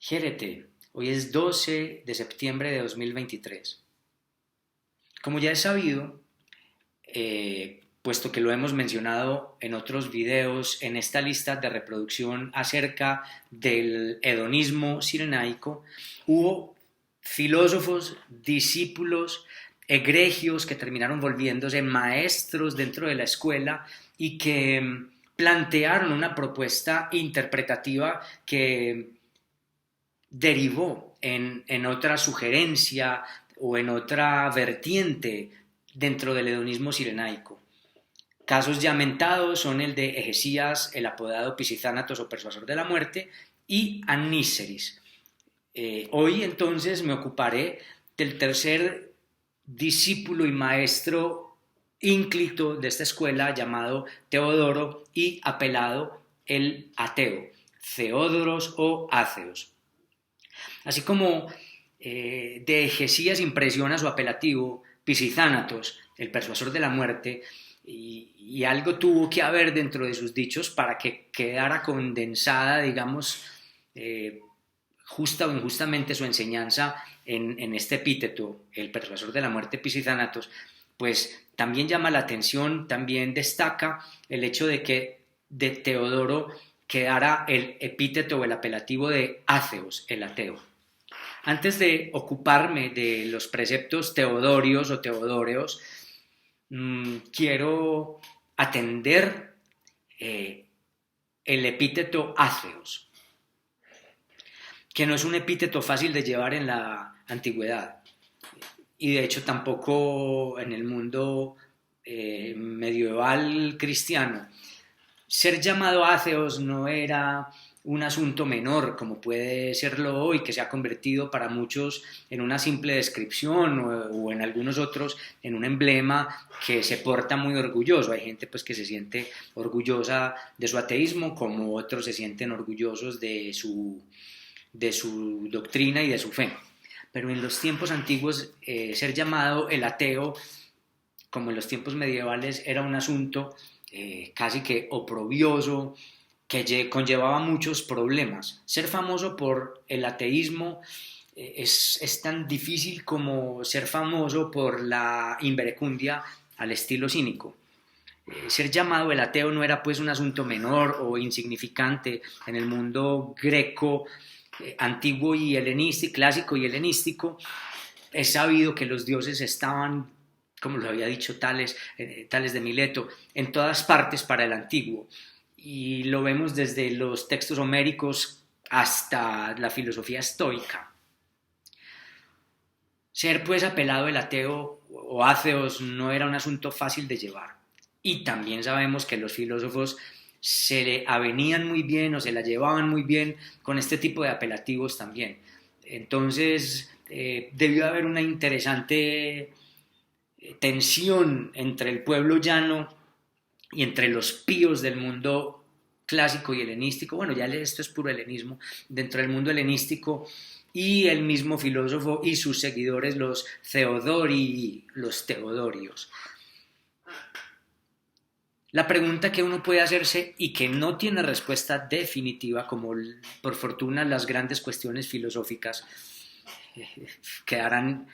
Gérete, hoy es 12 de septiembre de 2023. Como ya es sabido, puesto que lo hemos mencionado en otros videos, en esta lista de reproducción acerca del hedonismo cirenaico, hubo filósofos, discípulos, egregios que terminaron volviéndose maestros dentro de la escuela y que plantearon una propuesta interpretativa que derivó en otra sugerencia o en otra vertiente dentro del hedonismo cirenaico. Casos ya mentados son el de Egesías, el apodado Pisizánatos o persuasor de la muerte, y Aníceris. Hoy entonces me ocuparé del tercer discípulo y maestro ínclito de esta escuela llamado Teodoro y apelado el ateo, Theódoros o Áceos. Así como de Egesías impresiona su apelativo Pisizánatos, el persuasor de la muerte, y algo tuvo que haber dentro de sus dichos para que quedara condensada, digamos, justa o injustamente su enseñanza en este epíteto, el persuasor de la muerte Pisizánatos, pues también llama la atención, también destaca el hecho de que de Teodoro quedara el epíteto o el apelativo de Áceos, el ateo. Antes de ocuparme de los preceptos teodorios o teodoreos, quiero atender el epíteto áceos, que no es un epíteto fácil de llevar en la antigüedad y de hecho tampoco en el mundo medieval cristiano. Ser llamado áceos no era un asunto menor, como puede serlo hoy, que se ha convertido para muchos en una simple descripción o en algunos otros en un emblema que se porta muy orgulloso. Hay gente pues, que se siente orgullosa de su ateísmo, como otros se sienten orgullosos de su doctrina y de su fe. Pero en los tiempos antiguos, ser llamado el ateo, como en los tiempos medievales, era un asunto casi que oprobioso, que conllevaba muchos problemas. Ser famoso por el ateísmo es tan difícil como ser famoso por la inverecundia al estilo cínico. Ser llamado el ateo no era pues un asunto menor o insignificante en el mundo greco, antiguo y helenístico, clásico y helenístico. Es sabido que los dioses estaban, como lo había dicho Tales de Mileto, en todas partes para el antiguo. Y lo vemos desde los textos homéricos hasta la filosofía estoica. Ser pues apelado el ateo o áceos no era un asunto fácil de llevar. Y también sabemos que los filósofos se le avenían muy bien o se la llevaban muy bien con este tipo de apelativos también. Entonces debió haber una interesante tensión entre el pueblo llano y entre los píos del mundo clásico y helenístico, bueno, ya esto es puro helenismo, dentro del mundo helenístico y el mismo filósofo y sus seguidores, los Theodori, los Teodorios. La pregunta que uno puede hacerse y que no tiene respuesta definitiva, como por fortuna las grandes cuestiones filosóficas quedarán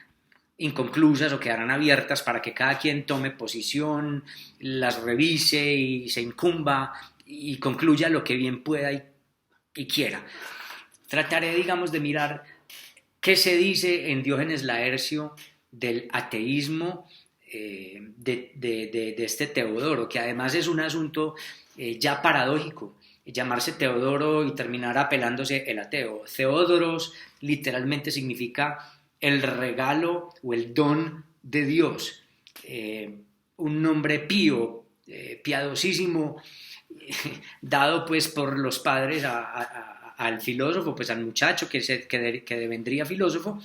inconclusas o quedarán abiertas para que cada quien tome posición, las revise y se incumba y concluya lo que bien pueda y quiera. Trataré, digamos, de mirar qué se dice en Diógenes Laercio del ateísmo de este Teodoro, que además es un asunto ya paradójico, llamarse Teodoro y terminar apelándose el ateo. Theodoros literalmente significa el regalo o el don de Dios, un nombre pío, piadosísimo, dado pues por los padres al filósofo, pues al muchacho que devendría filósofo,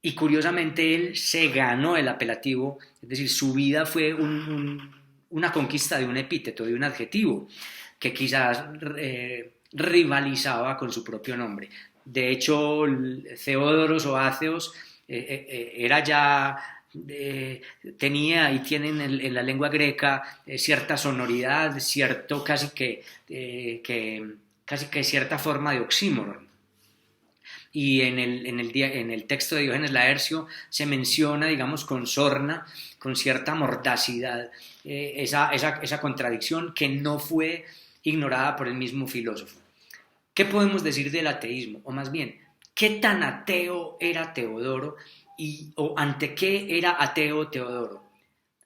y curiosamente él se ganó el apelativo, es decir, su vida fue una conquista de un epíteto, de un adjetivo, que quizás rivalizaba con su propio nombre. De hecho, Theódoros o Áceos era ya, tenía y tienen en la lengua greca cierta sonoridad, cierto casi que cierta forma de oxímoron. y en el texto de Diógenes Laercio se menciona, digamos, con sorna, con cierta mordacidad, esa contradicción que no fue ignorada por el mismo filósofo. ¿Qué podemos decir del ateísmo? O más bien, ¿qué tan ateo era Teodoro o ante qué era ateo Teodoro?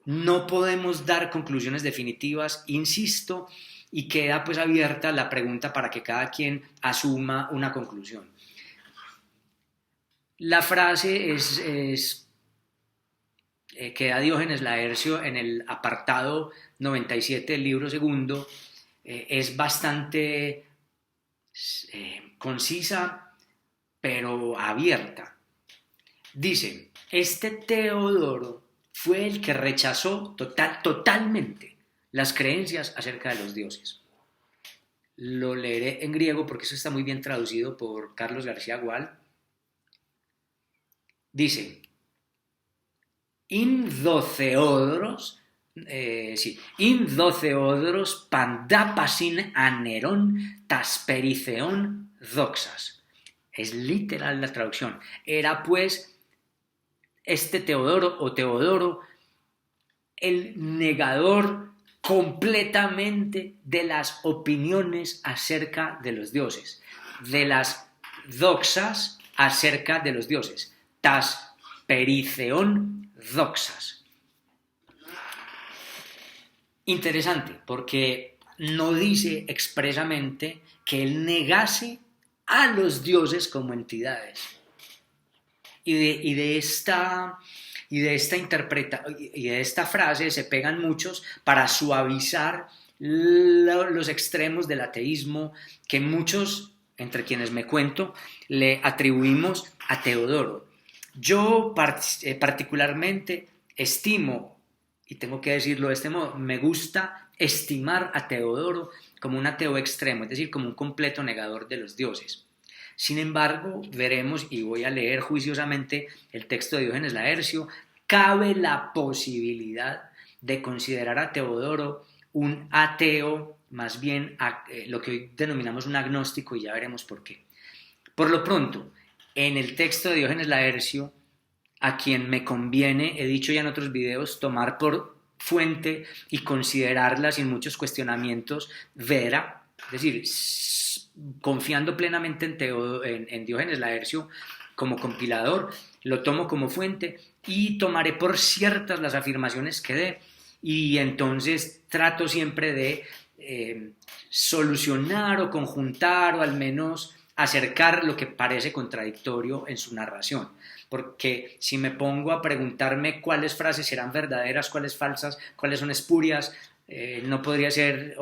No podemos dar conclusiones definitivas, insisto, y queda pues abierta la pregunta para que cada quien asuma una conclusión. La frase que da Diógenes Laercio en el apartado 97 del libro segundo, es bastante concisa, pero abierta. Dice, este Teodoro fue el que rechazó totalmente las creencias acerca de los dioses. Lo leeré en griego porque eso está muy bien traducido por Carlos García Gual. Dice, Indoceodros, Indoceodros pandapasin aneron taspericeon doxas. Es literal la traducción. Era pues este Teodoro o Teodoro el negador completamente de las opiniones acerca de los dioses, de las doxas acerca de los dioses, tas periceon doxas. Interesante, porque no dice expresamente que él negase a los dioses como entidades. Y de esta frase se pegan muchos para suavizar los extremos del ateísmo que muchos, entre quienes me cuento, le atribuimos a Teodoro. Yo particularmente estimo, y tengo que decirlo de este modo, me gusta estimar a Teodoro como un ateo extremo, es decir, como un completo negador de los dioses. Sin embargo, veremos, y voy a leer juiciosamente el texto de Diógenes Laercio, cabe la posibilidad de considerar a Teodoro un ateo, más bien lo que hoy denominamos un agnóstico, y ya veremos por qué. Por lo pronto, en el texto de Diógenes Laercio, a quien me conviene, he dicho ya en otros videos, tomar por fuente y considerarla sin muchos cuestionamientos, vera, es decir, confiando plenamente en Diógenes Laercio como compilador, lo tomo como fuente y tomaré por ciertas las afirmaciones que dé, y entonces trato siempre de solucionar o conjuntar o al menos acercar lo que parece contradictorio en su narración, porque si me pongo a preguntarme cuáles frases serán verdaderas, cuáles falsas, cuáles son espurias, no podría ser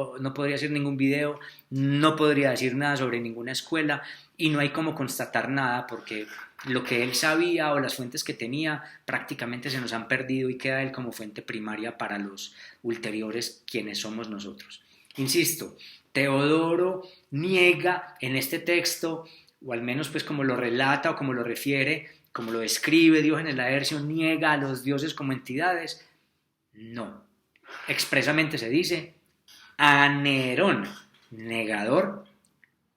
ningún video, no podría decir nada sobre ninguna escuela, y no hay cómo constatar nada porque lo que él sabía o las fuentes que tenía prácticamente se nos han perdido y queda él como fuente primaria para los ulteriores quienes somos nosotros. Insisto, Teodoro niega en este texto, o al menos pues como lo relata o como lo refiere, como lo describe Diógenes Laercio, niega a los dioses como entidades. No. Expresamente se dice a Nerón, negador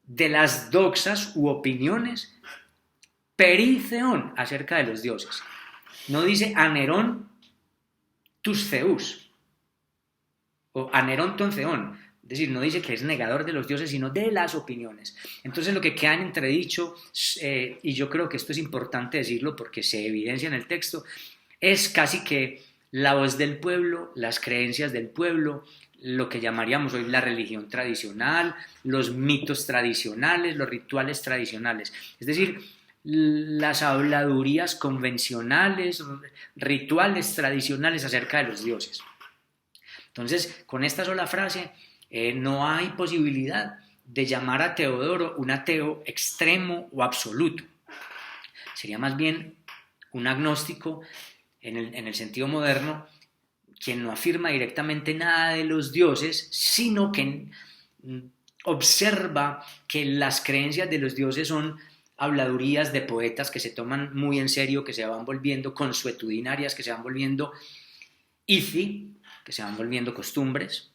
de las doxas u opiniones periceón acerca de los dioses. No dice a Nerón tus Zeus o a Nerón ton Theón, es decir, no dice que es negador de los dioses, sino de las opiniones. Entonces lo que queda en entredicho, y yo creo que esto es importante decirlo porque se evidencia en el texto, es casi que la voz del pueblo, las creencias del pueblo, lo que llamaríamos hoy la religión tradicional, los mitos tradicionales, los rituales tradicionales. Es decir, las habladurías convencionales, rituales tradicionales acerca de los dioses. Entonces, con esta sola frase, no hay posibilidad de llamar a Teodoro un ateo extremo o absoluto. Sería más bien un agnóstico en el sentido moderno, quien no afirma directamente nada de los dioses, sino que observa que las creencias de los dioses son habladurías de poetas que se toman muy en serio, que se van volviendo consuetudinarias, que se van volviendo ithi, que se van volviendo costumbres,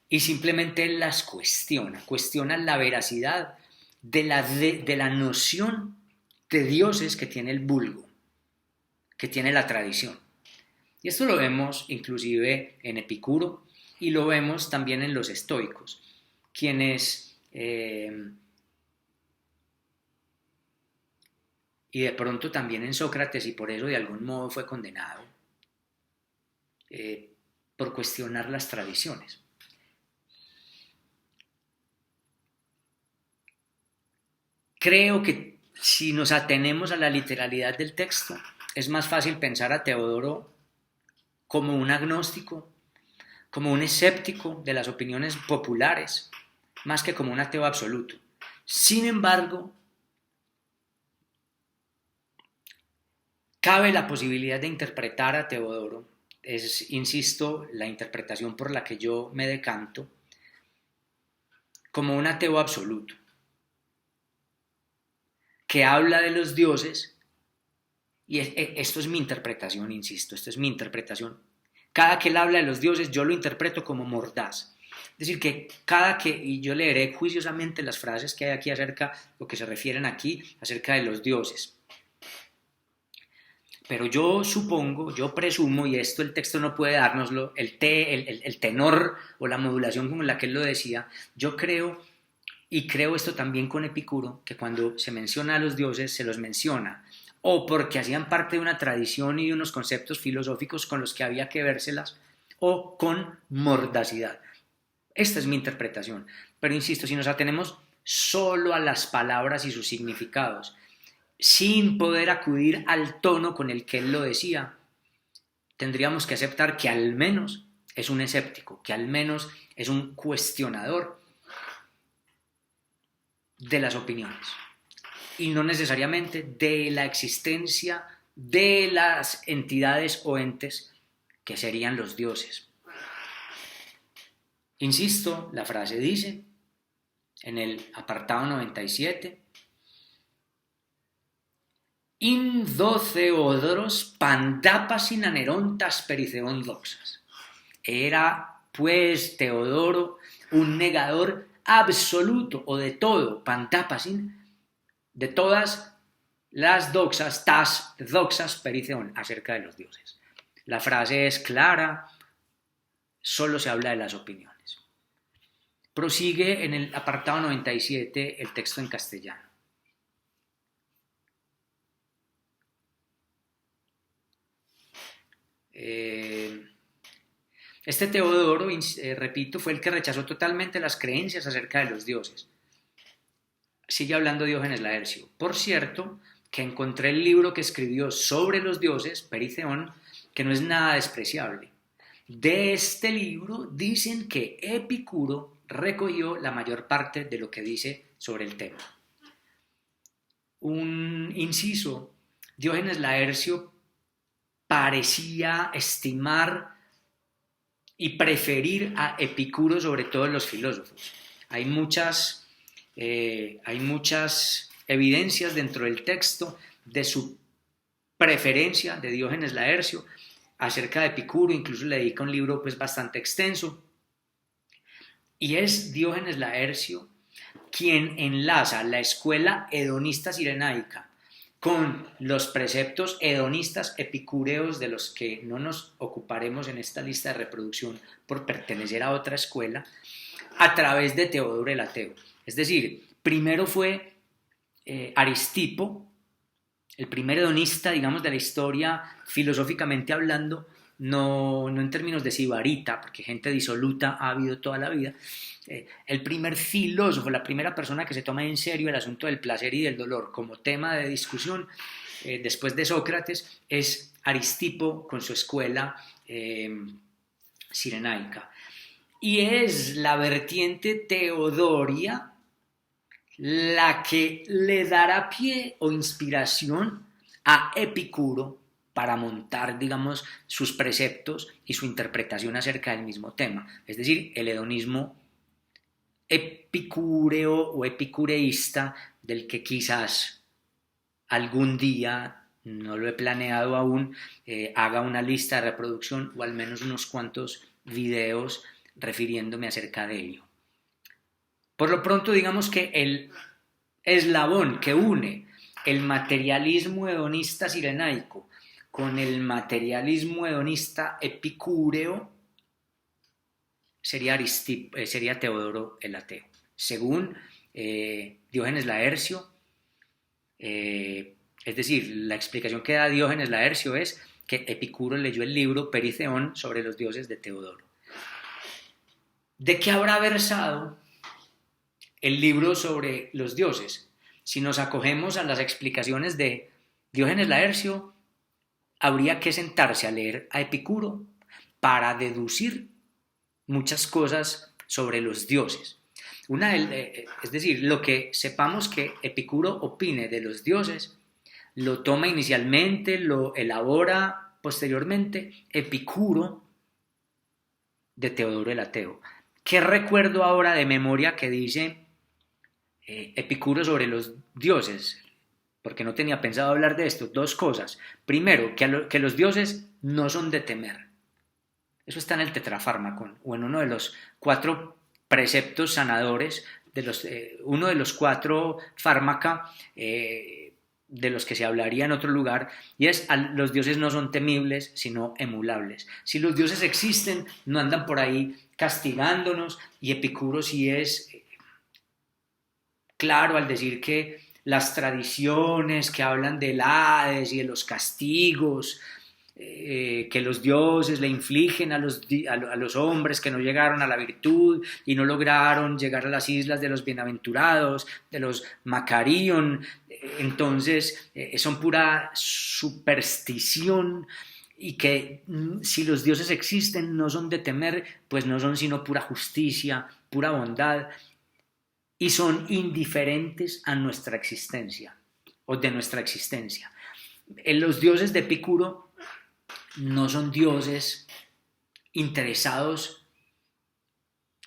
y simplemente las cuestiona la veracidad de la noción de dioses que tiene el vulgo, que tiene la tradición. Y esto lo vemos inclusive en Epicuro y lo vemos también en los estoicos, quienes, y de pronto también en Sócrates, y por eso de algún modo fue condenado, por cuestionar las tradiciones. Creo que si nos atenemos a la literalidad del texto, es más fácil pensar a Teodoro como un agnóstico, como un escéptico de las opiniones populares, más que como un ateo absoluto. Sin embargo, cabe la posibilidad de interpretar a Teodoro, es, insisto, la interpretación por la que yo me decanto, como un ateo absoluto, que habla de los dioses, y esto es mi interpretación, insisto, esto es mi interpretación. Cada que él habla de los dioses, yo lo interpreto como mordaz. Es decir, que y yo leeré juiciosamente las frases que hay aquí acerca, lo que se refieren aquí, acerca de los dioses. Pero yo supongo, yo presumo, y esto el texto no puede dárnoslo, el tenor o la modulación con la que él lo decía, yo creo, y creo esto también con Epicuro, que cuando se menciona a los dioses se los menciona o porque hacían parte de una tradición y de unos conceptos filosóficos con los que había que vérselas, o con mordacidad. Esta es mi interpretación. Pero insisto, si nos atenemos solo a las palabras y sus significados, sin poder acudir al tono con el que él lo decía, tendríamos que aceptar que al menos es un escéptico, que al menos es un cuestionador de las opiniones y no necesariamente de la existencia de las entidades o entes que serían los dioses. Insisto, la frase dice en el apartado 97: «In doceodros pandapasin anerontas periceon doxas». Era, pues, Teodoro un negador absoluto o de todo, pandapasin, de todas las doxas, tas doxas periceon, acerca de los dioses. La frase es clara, solo se habla de las opiniones. Prosigue en el apartado 97 el texto en castellano. Este Teodoro, repito, fue el que rechazó totalmente las creencias acerca de los dioses. Sigue hablando Diógenes Laercio. Por cierto, que encontré el libro que escribió sobre los dioses, Periceón, que no es nada despreciable. De este libro dicen que Epicuro recogió la mayor parte de lo que dice sobre el tema. Un inciso: Diógenes Laercio parecía estimar y preferir a Epicuro sobre todos los filósofos. Hay muchas evidencias dentro del texto de su preferencia de Diógenes Laercio acerca de Epicuro, incluso le dedica un libro pues bastante extenso, y es Diógenes Laercio quien enlaza la escuela hedonista cirenaica con los preceptos hedonistas epicureos, de los que no nos ocuparemos en esta lista de reproducción por pertenecer a otra escuela, a través de Teodoro el Ateo. Es decir, primero fue Aristipo, el primer hedonista, digamos, de la historia, filosóficamente hablando, no en términos de sibarita, porque gente disoluta ha habido toda la vida. El primer filósofo, la primera persona que se toma en serio el asunto del placer y del dolor como tema de discusión, después de Sócrates, es Aristipo con su escuela cirenaica. Y es la vertiente teodoria la que le dará pie o inspiración a Epicuro para montar, digamos, sus preceptos y su interpretación acerca del mismo tema. Es decir, el hedonismo epicúreo o epicureísta, del que quizás algún día, no lo he planeado aún, haga una lista de reproducción o al menos unos cuantos videos refiriéndome acerca de ello. Por lo pronto, digamos que el eslabón que une el materialismo hedonista cirenaico con el materialismo hedonista epicúreo sería Teodoro el Ateo. Según Diógenes Laercio, es decir, la explicación que da Diógenes Laercio es que Epicuro leyó el libro Peritheón sobre los dioses de Teodoro. ¿De qué habrá versado el libro sobre los dioses? Si nos acogemos a las explicaciones de Diógenes Laercio, habría que sentarse a leer a Epicuro para deducir muchas cosas sobre los dioses. Es decir, lo que sepamos que Epicuro opine de los dioses, lo toma inicialmente, lo elabora posteriormente Epicuro de Teodoro el Ateo. ¿Qué recuerdo ahora de memoria que dice Epicuro sobre los dioses? Porque no tenía pensado hablar de esto. Dos cosas. Primero, que los dioses no son de temer. Eso está en el Tetrafármaco, o en uno de los 4 preceptos sanadores, uno de los 4 fármaca de los que se hablaría en otro lugar, y es los dioses no son temibles, sino emulables. Si los dioses existen, no andan por ahí castigándonos, y Epicuro sí es claro al decir que las tradiciones que hablan del Hades y de los castigos que los dioses le infligen a los hombres que no llegaron a la virtud y no lograron llegar a las islas de los bienaventurados, de los Macarion, entonces son pura superstición, y que si los dioses existen no son de temer, pues no son sino pura justicia, pura bondad, y son indiferentes a nuestra existencia o de nuestra existencia. Los dioses de Epicuro no son dioses interesados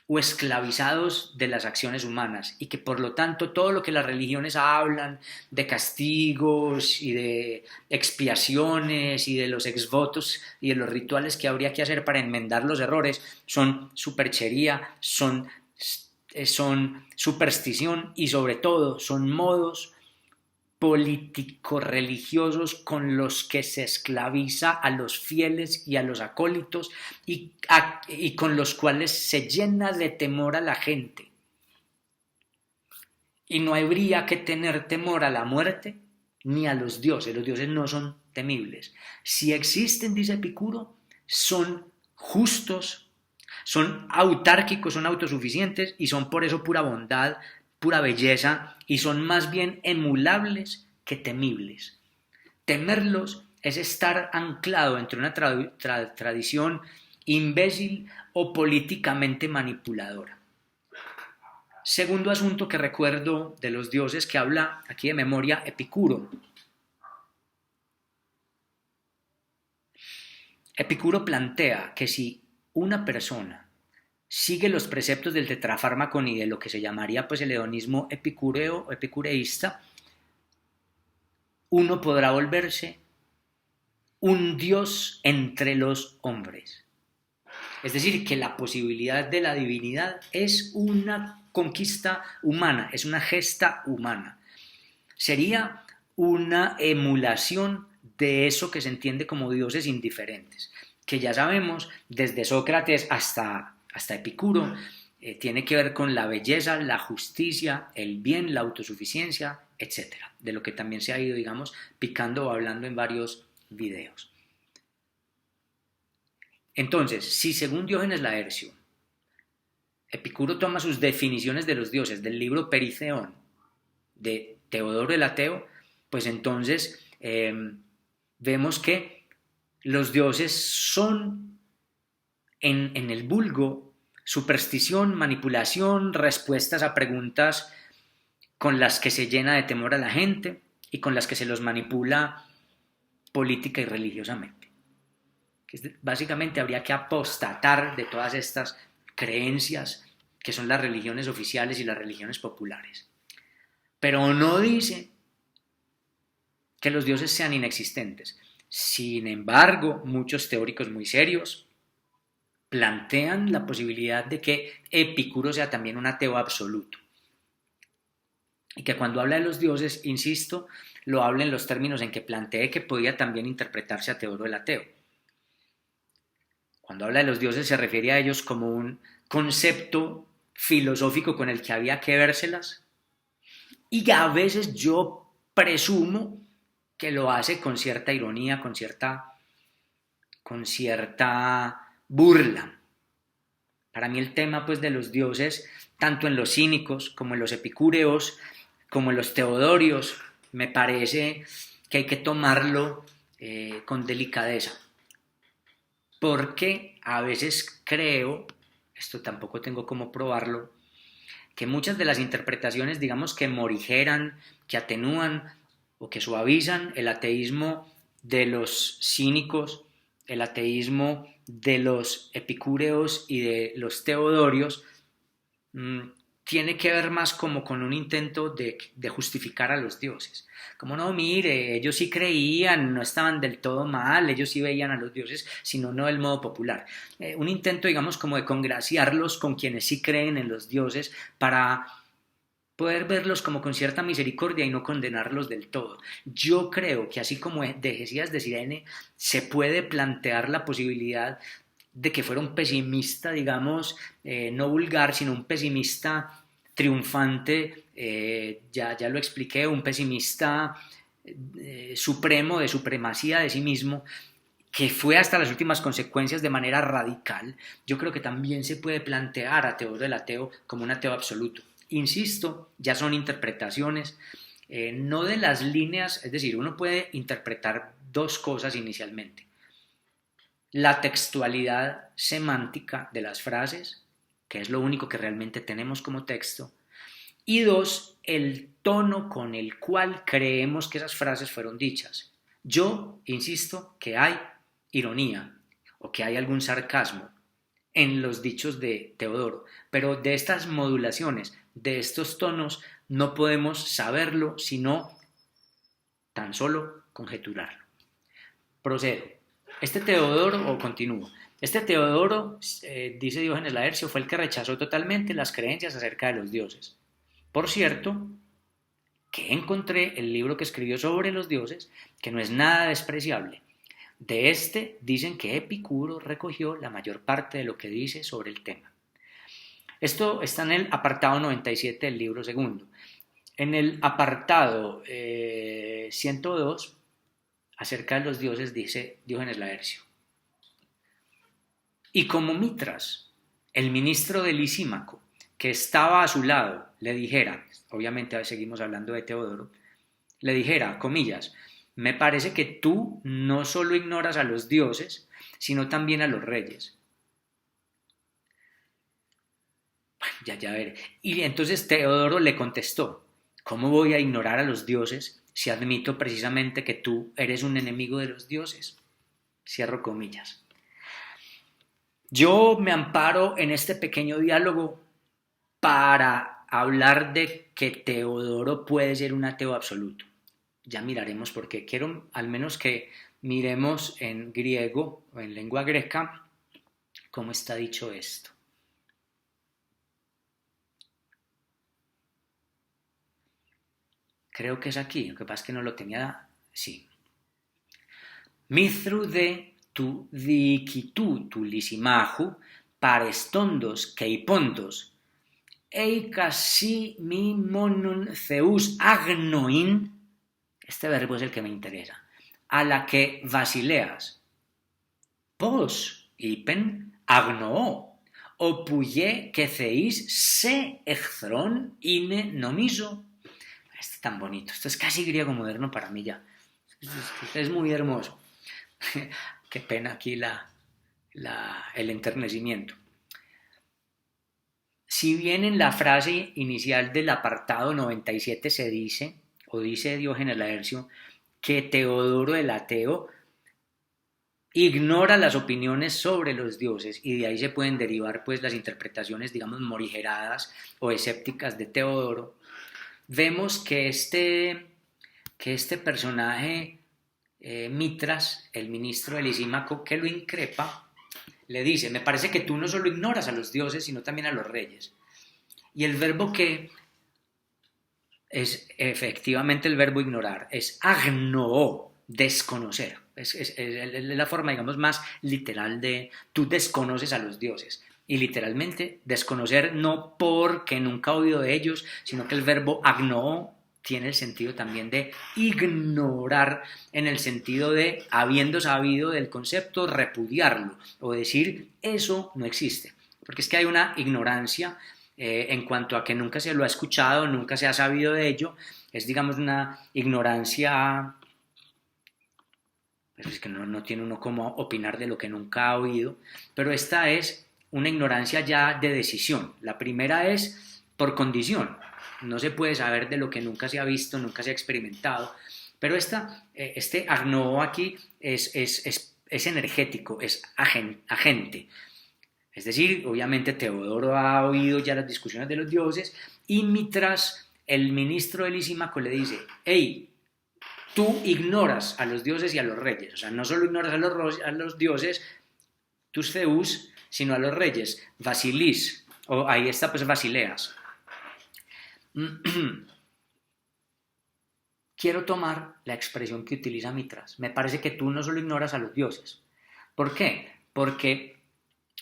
o esclavizados de las acciones humanas, y que por lo tanto todo lo que las religiones hablan de castigos y de expiaciones y de los exvotos y de los rituales que habría que hacer para enmendar los errores son superchería, son superstición, y sobre todo son modos político-religiosos con los que se esclaviza a los fieles y a los acólitos, y con los cuales se llena de temor a la gente. Y no habría que tener temor a la muerte ni a los dioses no son temibles. Si existen, dice Epicuro, son justos, son autárquicos, son autosuficientes, y son por eso pura bondad, pura belleza, y son más bien emulables que temibles. Temerlos es estar anclado entre una tradición imbécil o políticamente manipuladora. Segundo asunto que recuerdo de los dioses que habla aquí de memoria Epicuro. Epicuro plantea que si una persona sigue los preceptos del tetrafármaco y de lo que se llamaría pues el hedonismo epicúreo o epicureísta, uno podrá volverse un dios entre los hombres. Es decir, que la posibilidad de la divinidad es una conquista humana, es una gesta humana. Sería una emulación de eso que se entiende como dioses indiferentes, que ya sabemos desde Sócrates hasta Epicuro, tiene que ver con la belleza, la justicia, el bien, la autosuficiencia, etc. De lo que también se ha ido, digamos, picando o hablando en varios videos. Entonces, si según Diógenes Laercio, Epicuro toma sus definiciones de los dioses del libro Peritheón de Teodoro el Ateo, pues entonces vemos que los dioses son en el vulgo superstición, manipulación, respuestas a preguntas con las que se llena de temor a la gente y con las que se los manipula política y religiosamente. Básicamente habría que apostatar de todas estas creencias que son las religiones oficiales y las religiones populares. Pero no dice que los dioses sean inexistentes. Sin embargo, muchos teóricos muy serios plantean la posibilidad de que Epicuro sea también un ateo absoluto. y que cuando habla de los dioses, insisto, lo habla en los términos en que planteé que podía también interpretarse a Teodoro el Ateo. Cuando habla de los dioses se refiere a ellos como un concepto filosófico con el que había que vérselas, y a veces yo presumo que lo hace con cierta ironía, con cierta burla. Para mí el tema pues de los dioses, tanto en los cínicos como en los epicúreos, como en los teodorios, me parece que hay que tomarlo con delicadeza, porque a veces creo, esto tampoco tengo cómo probarlo, que muchas de las interpretaciones, digamos, que morigeran, que atenúan o que suavizan el ateísmo de los cínicos, el ateísmo de los epicúreos y de los teodorios, tiene que ver más como con un intento de justificar a los dioses. Como no, mire, ellos sí creían, no estaban del todo mal, ellos sí veían a los dioses, sino no del modo popular. Un intento, digamos, como de congraciarlos con quienes sí creen en los dioses para poder verlos como con cierta misericordia y no condenarlos del todo. Yo creo que así como de Hesías de Cirene se puede plantear la posibilidad de que fuera un pesimista, digamos, no vulgar, sino un pesimista triunfante, ya lo expliqué, un pesimista supremo, de supremacía de sí mismo, que fue hasta las últimas consecuencias de manera radical. Yo creo que también se puede plantear a Teodoro el Ateo como un ateo absoluto. Insisto, ya son interpretaciones, no de las líneas, es decir, uno puede interpretar dos cosas inicialmente: la textualidad semántica de las frases, que es lo único que realmente tenemos como texto, y dos, el tono con el cual creemos que esas frases fueron dichas. Yo insisto que hay ironía o que hay algún sarcasmo en los dichos de Teodoro, pero de estas modulaciones, de estos tonos, no podemos saberlo, sino tan solo conjeturarlo. Procedo. Este Teodoro, o continúo, este Teodoro, dice Diógenes Laercio, fue el que rechazó totalmente las creencias acerca de los dioses. Por cierto, que encontré el libro que escribió sobre los dioses, que no es nada despreciable. De este dicen que Epicuro recogió la mayor parte de lo que dice sobre el tema. Esto está en el apartado 97 del libro segundo. En el apartado 102, acerca de los dioses, dice Diógenes Laercio: y como Mitras, el ministro de Lisímaco, que estaba a su lado, le dijera, obviamente seguimos hablando de Teodoro, le dijera, comillas, me parece que tú no solo ignoras a los dioses, sino también a los reyes. Ya veré. Y entonces Teodoro le contestó, ¿cómo voy a ignorar a los dioses si admito precisamente que tú eres un enemigo de los dioses? Cierro comillas. Yo me amparo en este pequeño diálogo para hablar de que Teodoro puede ser un ateo absoluto. Ya miraremos por qué. Quiero al menos que miremos en griego o en lengua greca cómo está dicho esto. Creo que es aquí, lo que pasa es que no lo tenía, sí. Mithru de tu dikitu tu lisimaju parestondos keipontos eikasi mi monon theus agnoin. Este verbo es el que me interesa. A la que Basileas. Pos ipen agnoó. O puye que ceís se echron ine nomiso. Este tan bonito. Esto es casi griego moderno para mí ya. Es muy hermoso. Qué pena aquí el enternecimiento. Si bien en la frase inicial del apartado 97 se dice, o dice Diógenes Laercio, que Teodoro el Ateo ignora las opiniones sobre los dioses, y de ahí se pueden derivar pues las interpretaciones, digamos, morigeradas o escépticas de Teodoro, vemos que este personaje, Mitras, el ministro de Lisímaco, que lo increpa, le dice, me parece que tú no solo ignoras a los dioses, sino también a los reyes. Y el verbo que es efectivamente el verbo ignorar, es agnoó, desconocer. Es la forma, digamos, más literal de tú desconoces a los dioses. Y literalmente desconocer no porque nunca he oído de ellos, sino que el verbo agnoó tiene el sentido también de ignorar, en el sentido de, habiendo sabido del concepto, repudiarlo o decir eso no existe. Porque es que hay una ignorancia en cuanto a que nunca se lo ha escuchado, nunca se ha sabido de ello, es digamos una ignorancia, pues es que no tiene uno cómo opinar de lo que nunca ha oído, pero esta es una ignorancia ya de decisión. La primera es por condición, no se puede saber de lo que nunca se ha visto, nunca se ha experimentado, pero este agno aquí es energético, es agente. Es decir, obviamente Teodoro ha oído ya las discusiones de los dioses y Mitras, el ministro de Lisímaco, le dice, hey, tú ignoras a los dioses y a los reyes, o sea, no solo ignoras a los dioses, tus Zeus, sino a los reyes, Basilis, o ahí está pues Basileas. Quiero tomar la expresión que utiliza Mitras. Me parece que tú no solo ignoras a los dioses. ¿Por qué? Porque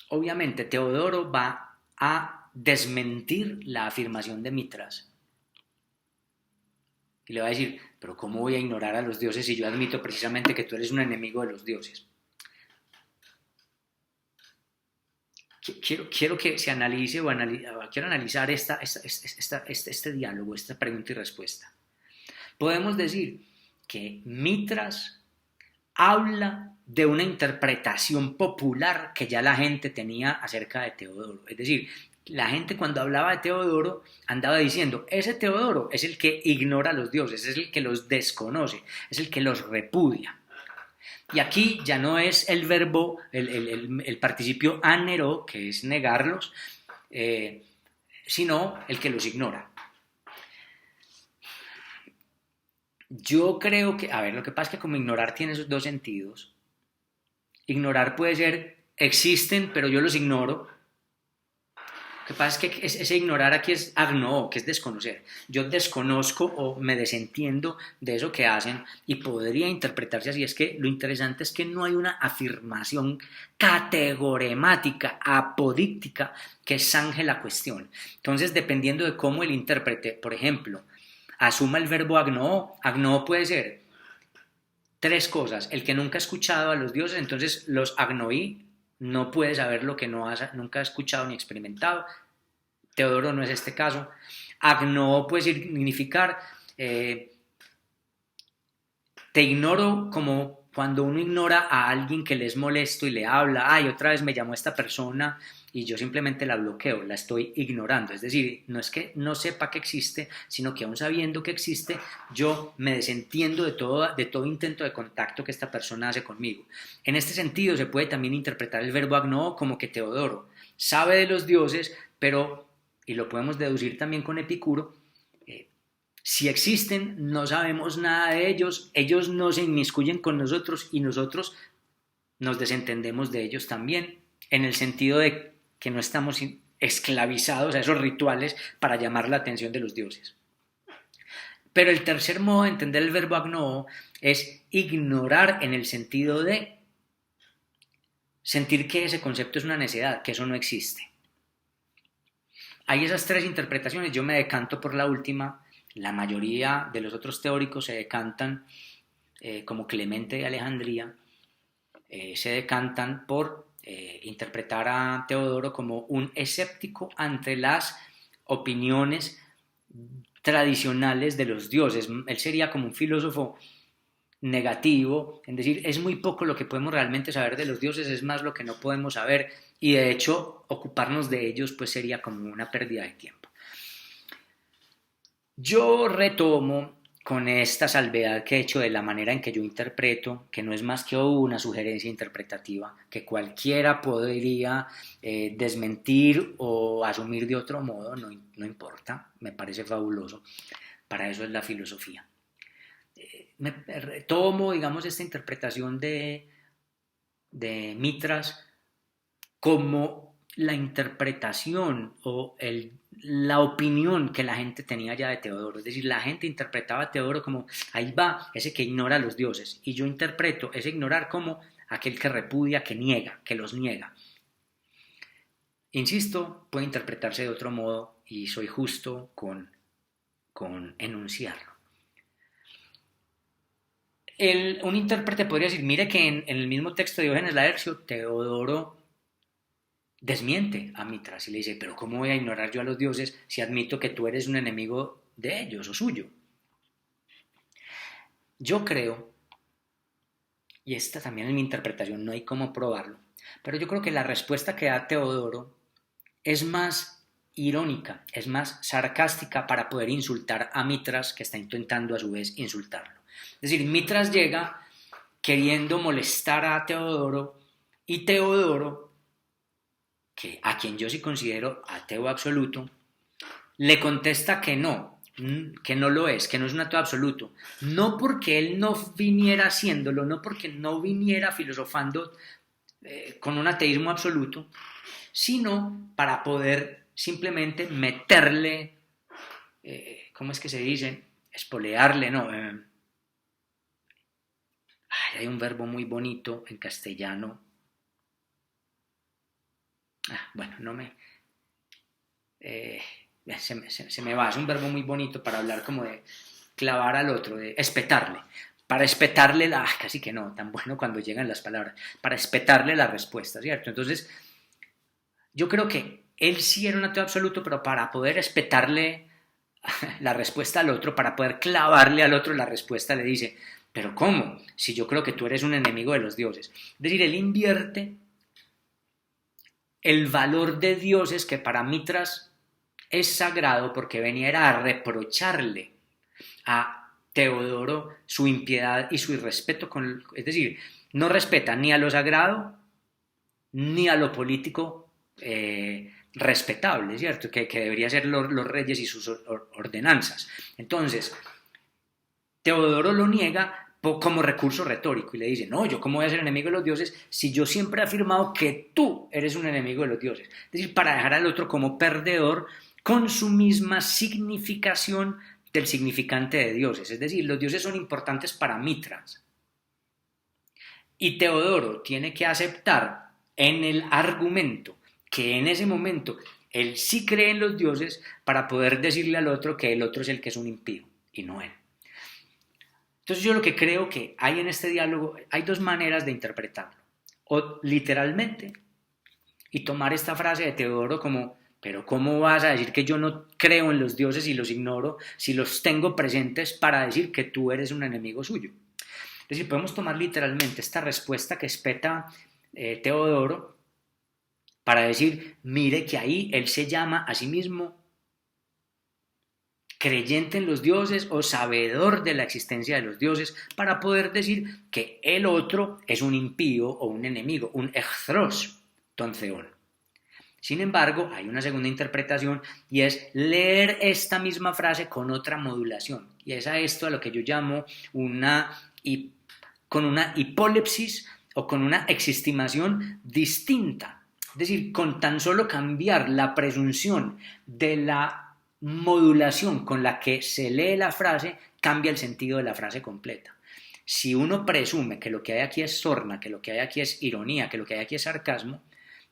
obviamente Teodoro va a desmentir la afirmación de Mitras. Y le va a decir, pero ¿cómo voy a ignorar a los dioses si yo admito precisamente que tú eres un enemigo de los dioses? Quiero que se analice quiero analizar este diálogo, esta pregunta y respuesta. Podemos decir que Mitras habla de una interpretación popular que ya la gente tenía acerca de Teodoro. Es decir, la gente cuando hablaba de Teodoro andaba diciendo, ese Teodoro es el que ignora a los dioses, es el que los desconoce, es el que los repudia. Y aquí ya no es el verbo, el participio anero, que es negarlos, sino el que los ignora. Yo creo que, a ver, lo que pasa es que como ignorar tiene esos dos sentidos. Ignorar puede ser, existen, pero yo los ignoro. Lo que pasa es que ese ignorar aquí es agno, que es desconocer. Yo desconozco o me desentiendo de eso que hacen y podría interpretarse así. Es que lo interesante es que no hay una afirmación categoremática, apodíctica, que zanje la cuestión. Entonces, dependiendo de cómo el intérprete, por ejemplo, asuma el verbo agno puede ser tres cosas. El que nunca ha escuchado a los dioses, entonces los agnoí, no puede saber lo que nunca ha escuchado ni experimentado. Teodoro no es este caso. Agno puede significar te ignoro como cuando uno ignora a alguien que le es molesto y le habla, ay, otra vez me llamó esta persona y yo simplemente la bloqueo, la estoy ignorando. Es decir, no es que no sepa que existe, sino que aún sabiendo que existe, yo me desentiendo de todo intento de contacto que esta persona hace conmigo. En este sentido, se puede también interpretar el verbo agno como que Teodoro sabe de los dioses, pero, y lo podemos deducir también con Epicuro, si existen, no sabemos nada de ellos, ellos no se inmiscuyen con nosotros y nosotros nos desentendemos de ellos también, en el sentido de que no estamos esclavizados a esos rituales para llamar la atención de los dioses. Pero el tercer modo de entender el verbo agno es ignorar en el sentido de sentir que ese concepto es una necedad, que eso no existe. Hay esas tres interpretaciones, yo me decanto por la última. La mayoría de los otros teóricos se decantan, como Clemente de Alejandría, se decantan por interpretar a Teodoro como un escéptico ante las opiniones tradicionales de los dioses. Él sería como un filósofo negativo, es decir, es muy poco lo que podemos realmente saber de los dioses, es más lo que no podemos saber y de hecho ocuparnos de ellos pues sería como una pérdida de tiempo. Yo retomo con esta salvedad que he hecho de la manera en que yo interpreto, que no es más que una sugerencia interpretativa, que cualquiera podría desmentir o asumir de otro modo, no importa, me parece fabuloso, para eso es la filosofía. Tomo, digamos, esta interpretación de Mitras como la interpretación o la opinión que la gente tenía ya de Teodoro. Es decir, la gente interpretaba a Teodoro como, ahí va ese que ignora a los dioses, y yo interpreto ese ignorar como aquel que repudia, que niega, que los niega. Insisto, puede interpretarse de otro modo y soy justo con enunciarlo. Un intérprete podría decir, mire que en el mismo texto de Diógenes Laercio, Teodoro desmiente a Mitras y le dice, pero ¿cómo voy a ignorar yo a los dioses si admito que tú eres un enemigo de ellos o suyo? Yo creo, y esta también es mi interpretación, no hay cómo probarlo, pero yo creo que la respuesta que da Teodoro es más irónica, es más sarcástica para poder insultar a Mitras, que está intentando a su vez insultarlo. Es decir, Mitras llega queriendo molestar a Teodoro y Teodoro, a quien yo sí considero ateo absoluto, le contesta que no lo es, que no es un ateo absoluto. No porque él no viniera haciéndolo, no porque no viniera filosofando con un ateísmo absoluto, sino para poder simplemente meterle, ¿cómo es que se dice? Espolearle, no. Hay un verbo muy bonito en castellano. Bueno, no me... se me va, es un verbo muy bonito para hablar como de clavar al otro, de espetarle. Para espetarle casi que no, tan bueno cuando llegan las palabras, para espetarle la respuesta, ¿cierto? Entonces, yo creo que él sí era un ateo absoluto, pero para poder espetarle la respuesta al otro, para poder clavarle al otro la respuesta, le dice, pero ¿cómo? Si yo creo que tú eres un enemigo de los dioses. Es decir, él invierte el valor de dioses que para Mitras es sagrado porque venía a reprocharle a Teodoro su impiedad y su irrespeto es decir, no respeta ni a lo sagrado ni a lo político respetable, ¿cierto? Que debería ser los reyes y sus ordenanzas. Entonces, Teodoro lo niega como recurso retórico y le dice, no, yo cómo voy a ser enemigo de los dioses si yo siempre he afirmado que tú eres un enemigo de los dioses. Es decir, para dejar al otro como perdedor con su misma significación del significante de dioses. Es decir, los dioses son importantes para Mitras. Y Teodoro tiene que aceptar en el argumento que en ese momento él sí cree en los dioses para poder decirle al otro que el otro es el que es un impío y no él. Entonces yo lo que creo que hay en este diálogo, hay dos maneras de interpretarlo. O literalmente, y tomar esta frase de Teodoro como, pero ¿cómo vas a decir que yo no creo en los dioses y los ignoro si los tengo presentes para decir que tú eres un enemigo suyo? Es decir, podemos tomar literalmente esta respuesta que espeta Teodoro para decir, mire que ahí él se llama a sí mismo creyente en los dioses o sabedor de la existencia de los dioses para poder decir que el otro es un impío o un enemigo, un echthros ton theon. Sin embargo, hay una segunda interpretación y es leer esta misma frase con otra modulación. Y es a esto a lo que yo llamo con una hipólepsis o con una existimación distinta. Es decir, con tan solo cambiar la presunción de la modulación con la que se lee la frase, cambia el sentido de la frase completa. Si uno presume que lo que hay aquí es sorna, que lo que hay aquí es ironía, que lo que hay aquí es sarcasmo,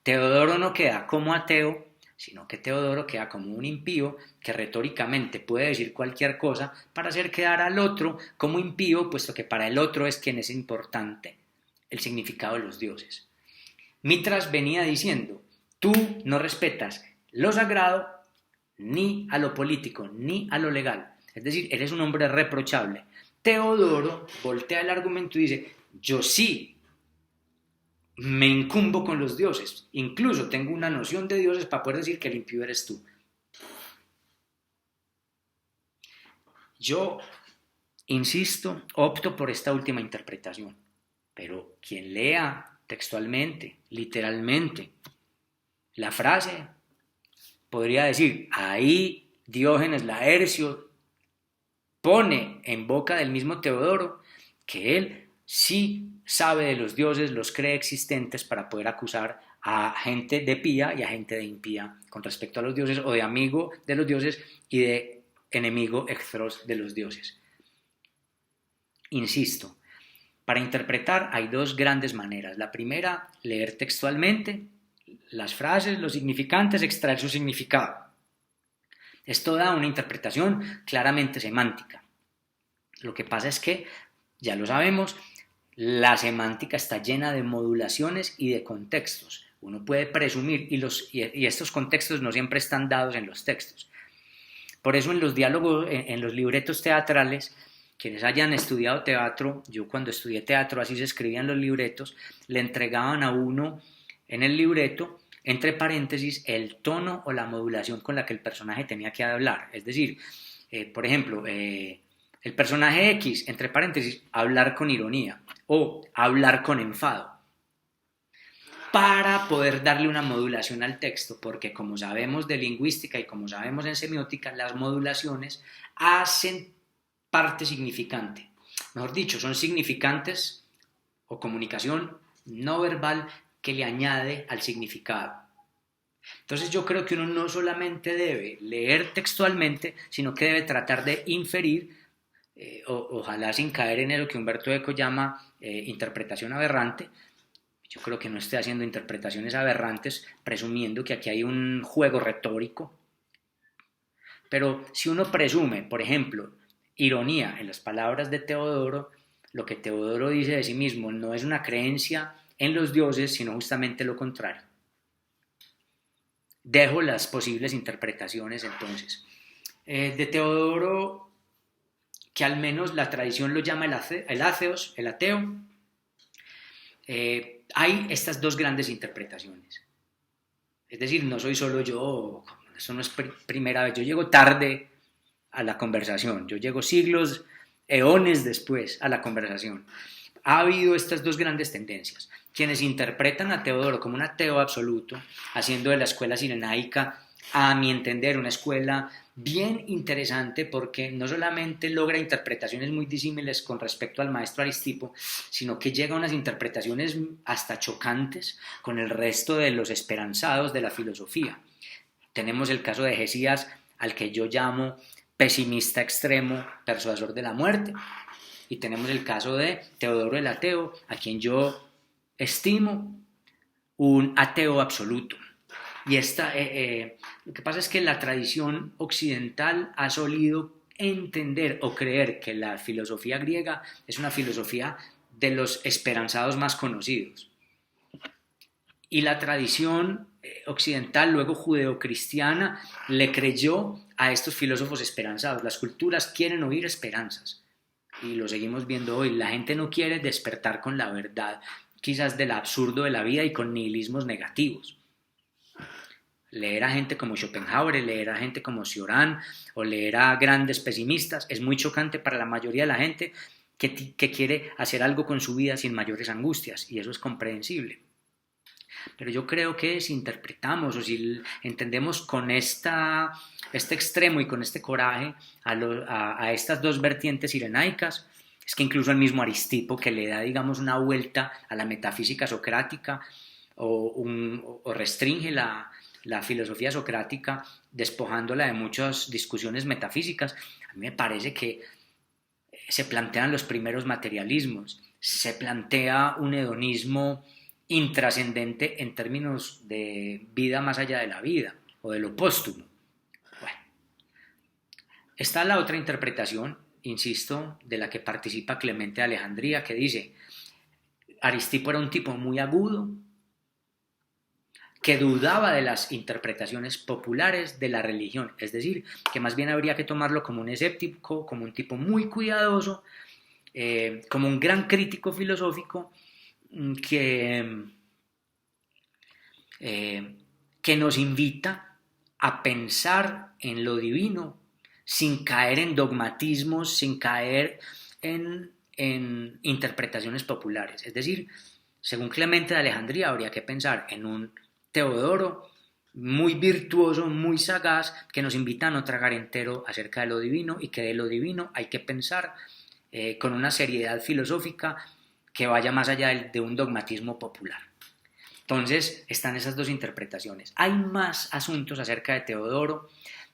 Teodoro no queda como ateo, sino que Teodoro queda como un impío que retóricamente puede decir cualquier cosa para hacer quedar al otro como impío, puesto que para el otro es quien es importante el significado de los dioses. Mitras venía diciendo, tú no respetas lo sagrado, ni a lo político, ni a lo legal. Es decir, eres un hombre reprochable. Teodoro voltea el argumento y dice, yo sí me incumbo con los dioses, incluso tengo una noción de dioses para poder decir que el impío eres tú. Yo, insisto, opto por esta última interpretación, pero quien lea textualmente, literalmente, la frase, podría decir, ahí Diógenes Laercio pone en boca del mismo Teodoro que él sí sabe de los dioses, los cree existentes para poder acusar a gente de pía y a gente de impía con respecto a los dioses, o de amigo de los dioses y de enemigo ectros de los dioses. Insisto, para interpretar hay dos grandes maneras. La primera, leer textualmente las frases, los significantes, extraer su significado. Esto da una interpretación claramente semántica. Lo que pasa es que, ya lo sabemos, la semántica está llena de modulaciones y de contextos. Uno puede presumir, y estos contextos no siempre están dados en los textos. Por eso en los diálogos, en los libretos teatrales, quienes hayan estudiado teatro, yo cuando estudié teatro así se escribían los libretos, le entregaban a uno en el libreto, entre paréntesis, el tono o la modulación con la que el personaje tenía que hablar. Es decir, por ejemplo, el personaje X, entre paréntesis, hablar con ironía o hablar con enfado, para poder darle una modulación al texto, porque como sabemos de lingüística y como sabemos en semiótica, las modulaciones hacen parte significante. Mejor dicho, son significantes o comunicación no verbal que le añade al significado. Entonces yo creo que uno no solamente debe leer textualmente, sino que debe tratar de inferir, ojalá sin caer en lo que Humberto Eco llama interpretación aberrante. Yo creo que no esté haciendo interpretaciones aberrantes presumiendo que aquí hay un juego retórico. Pero si uno presume, por ejemplo, ironía en las palabras de Teodoro, lo que Teodoro dice de sí mismo no es una creencia en los dioses, sino justamente lo contrario. Dejo las posibles interpretaciones entonces. De Teodoro, que al menos la tradición lo llama el ateo, hay estas dos grandes interpretaciones. Es decir, no soy solo yo, eso no es primera vez, yo llego tarde a la conversación, yo llego siglos, eones después a la conversación. Ha habido estas dos grandes tendencias. Quienes interpretan a Teodoro como un ateo absoluto, haciendo de la escuela cirenaica, a mi entender, una escuela bien interesante porque no solamente logra interpretaciones muy disímiles con respecto al maestro Aristipo, sino que llega a unas interpretaciones hasta chocantes con el resto de los esperanzados de la filosofía. Tenemos el caso de Hesías, al que yo llamo pesimista extremo, persuasor de la muerte, y tenemos el caso de Teodoro el ateo, a quien yo estimo un ateo absoluto. Y lo que pasa es que la tradición occidental ha solido entender o creer que la filosofía griega es una filosofía de los esperanzados más conocidos. Y la tradición occidental, luego judeocristiana, le creyó a estos filósofos esperanzados. Las culturas quieren oír esperanzas. Y lo seguimos viendo hoy. La gente no quiere despertar con la verdad, quizás del absurdo de la vida y con nihilismos negativos. Leer a gente como Schopenhauer, leer a gente como Cioran o leer a grandes pesimistas es muy chocante para la mayoría de la gente que quiere hacer algo con su vida sin mayores angustias, y eso es comprensible. Pero yo creo que si interpretamos o si entendemos con este extremo y con este coraje a estas dos vertientes sirenaicas, es que incluso el mismo Aristipo, que le da, digamos, una vuelta a la metafísica socrática o restringe la filosofía socrática despojándola de muchas discusiones metafísicas, a mí me parece que se plantean los primeros materialismos, se plantea un hedonismo intrascendente en términos de vida más allá de la vida o de lo póstumo. Bueno, está la otra interpretación, insisto, de la que participa Clemente de Alejandría, que dice: Aristipo era un tipo muy agudo, que dudaba de las interpretaciones populares de la religión, es decir, que más bien habría que tomarlo como un escéptico, como un tipo muy cuidadoso, como un gran crítico filosófico que nos invita a pensar en lo divino sin caer en dogmatismos, sin caer en interpretaciones populares. Es decir, según Clemente de Alejandría, habría que pensar en un Teodoro muy virtuoso, muy sagaz, que nos invita a no tragar entero acerca de lo divino, y que de lo divino hay que pensar con una seriedad filosófica que vaya más allá de un dogmatismo popular. Entonces están esas dos interpretaciones. Hay más asuntos acerca de Teodoro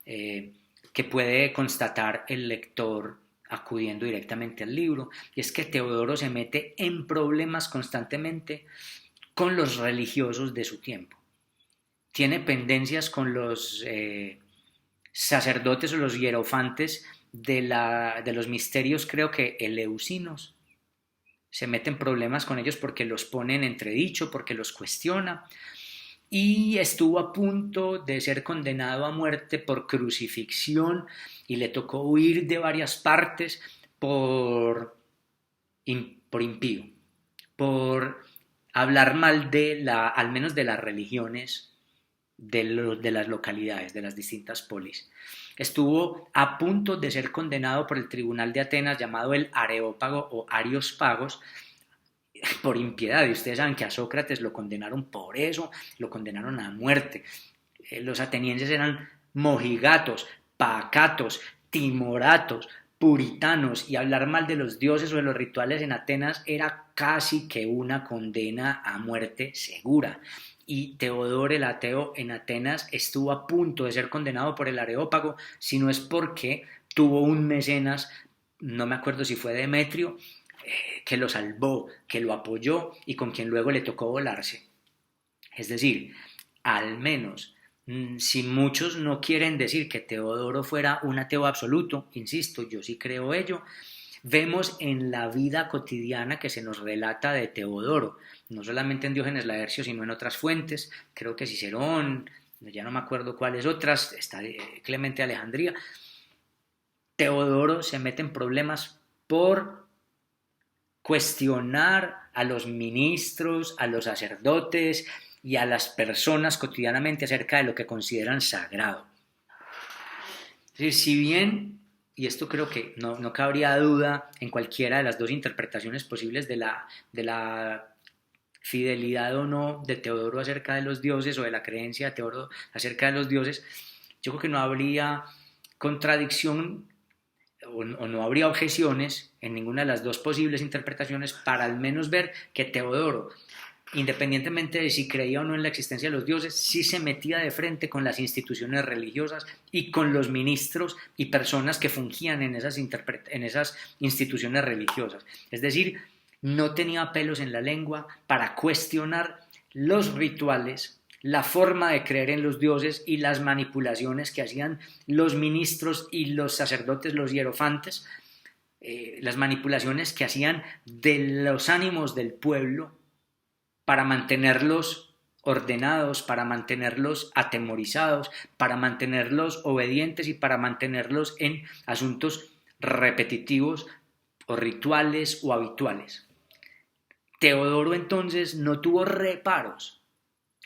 que puede constatar el lector acudiendo directamente al libro, y es que Teodoro se mete en problemas constantemente con los religiosos de su tiempo. Tiene pendencias con los sacerdotes o los hierofantes de los misterios, creo que eleusinos. Se mete en problemas con ellos porque los pone en entredicho, porque los cuestiona, y estuvo a punto de ser condenado a muerte por crucifixión y le tocó huir de varias partes por impío, por hablar mal al menos de las religiones de las localidades, de las distintas polis. Estuvo a punto de ser condenado por el tribunal de Atenas llamado el Areópago o Areóspagos por impiedad, y ustedes saben que a Sócrates lo condenaron por eso, lo condenaron a muerte. Los atenienses eran mojigatos, pacatos, timoratos, puritanos, y hablar mal de los dioses o de los rituales en Atenas era casi que una condena a muerte segura. Y Teodoro el Ateo en Atenas estuvo a punto de ser condenado por el Areópago, si no es porque tuvo un mecenas, no me acuerdo si fue Demetrio, que lo salvó, que lo apoyó y con quien luego le tocó volarse. Es decir, al menos, si muchos no quieren decir que Teodoro fuera un ateo absoluto, insisto, yo sí creo ello, vemos en la vida cotidiana que se nos relata de Teodoro, no solamente en Diógenes Laercio, sino en otras fuentes, creo que Cicerón, ya no me acuerdo cuáles otras, está Clemente de Alejandría. Teodoro se mete en problemas por cuestionar a los ministros, a los sacerdotes y a las personas cotidianamente acerca de lo que consideran sagrado. Es decir, si bien, y esto creo que no cabría duda en cualquiera de las dos interpretaciones posibles de la fidelidad o no de Teodoro acerca de los dioses o de la creencia de Teodoro acerca de los dioses, yo creo que no habría contradicción o no habría objeciones en ninguna de las dos posibles interpretaciones para al menos ver que Teodoro, independientemente de si creía o no en la existencia de los dioses, sí se metía de frente con las instituciones religiosas y con los ministros y personas que fungían en esas instituciones religiosas. Es decir, no tenía pelos en la lengua para cuestionar los rituales, la forma de creer en los dioses y las manipulaciones que hacían los ministros y los sacerdotes, los hierofantes, las manipulaciones que hacían de los ánimos del pueblo para mantenerlos ordenados, para mantenerlos atemorizados, para mantenerlos obedientes y para mantenerlos en asuntos repetitivos o rituales o habituales. Teodoro entonces no tuvo reparos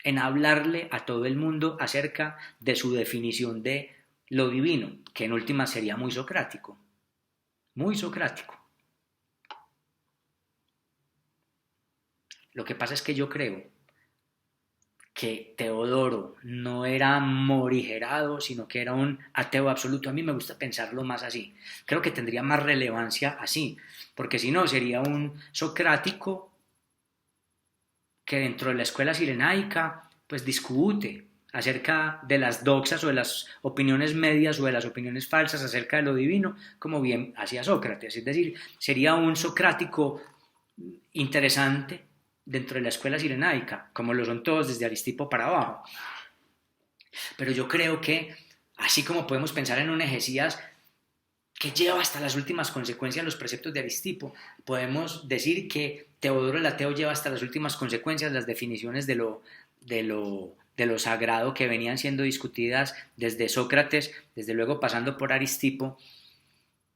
en hablarle a todo el mundo acerca de su definición de lo divino, que en última sería muy socrático. Muy socrático. Lo que pasa es que yo creo que Teodoro no era morigerado, sino que era un ateo absoluto. A mí me gusta pensarlo más así. Creo que tendría más relevancia así, porque si no sería un socrático que dentro de la escuela cirenaica pues discute acerca de las doxas o de las opiniones medias o de las opiniones falsas acerca de lo divino, como bien hacía Sócrates. Es decir, sería un socrático interesante dentro de la escuela cirenaica, como lo son todos desde Aristipo para abajo. Pero yo creo que, así como podemos pensar en un Egesías que lleva hasta las últimas consecuencias los preceptos de Aristipo, podemos decir que Teodoro el Ateo lleva hasta las últimas consecuencias las definiciones de lo sagrado que venían siendo discutidas desde Sócrates, desde luego pasando por Aristipo.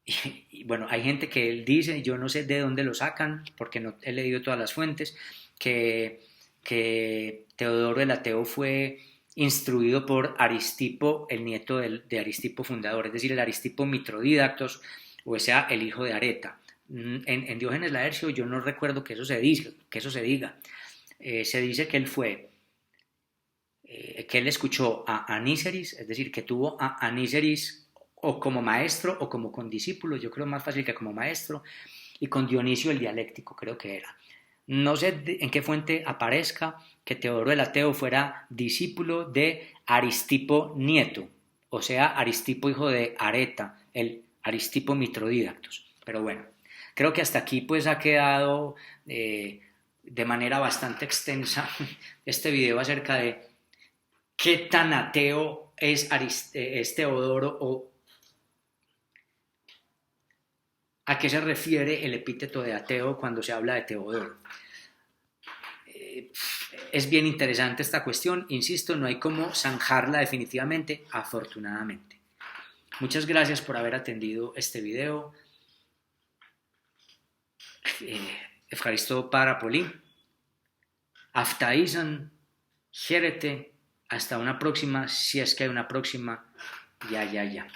Y bueno, hay gente que él dice, yo no sé de dónde lo sacan, porque no he leído todas las fuentes, que Teodoro el Ateo fue instruido por Aristipo, el nieto de Aristipo fundador, es decir, el Aristipo Mitrodídactos, o sea, el hijo de Areta. En Diógenes Laercio yo no recuerdo que eso se diga. Se dice que él fue, que él escuchó a Aníceris, es decir, que tuvo a Aníceris o como maestro o como condiscípulo, yo creo más fácil que como maestro, y con Dionisio el dialéctico, creo que era. No sé en qué fuente aparezca que Teodoro el Ateo fuera discípulo de Aristipo Nieto, o sea, Aristipo hijo de Areta, el Aristipo Mitrodídactos. Pero bueno, creo que hasta aquí pues ha quedado de manera bastante extensa este video acerca de qué tan ateo es Teodoro o a qué se refiere el epíteto de ateo cuando se habla de Teodoro. Es bien interesante esta cuestión, insisto, no hay cómo zanjarla definitivamente, afortunadamente. Muchas gracias por haber atendido este video. Efharisto Parapoli. Aftaizan, Jerete. Hasta una próxima, si es que hay una próxima. Ya.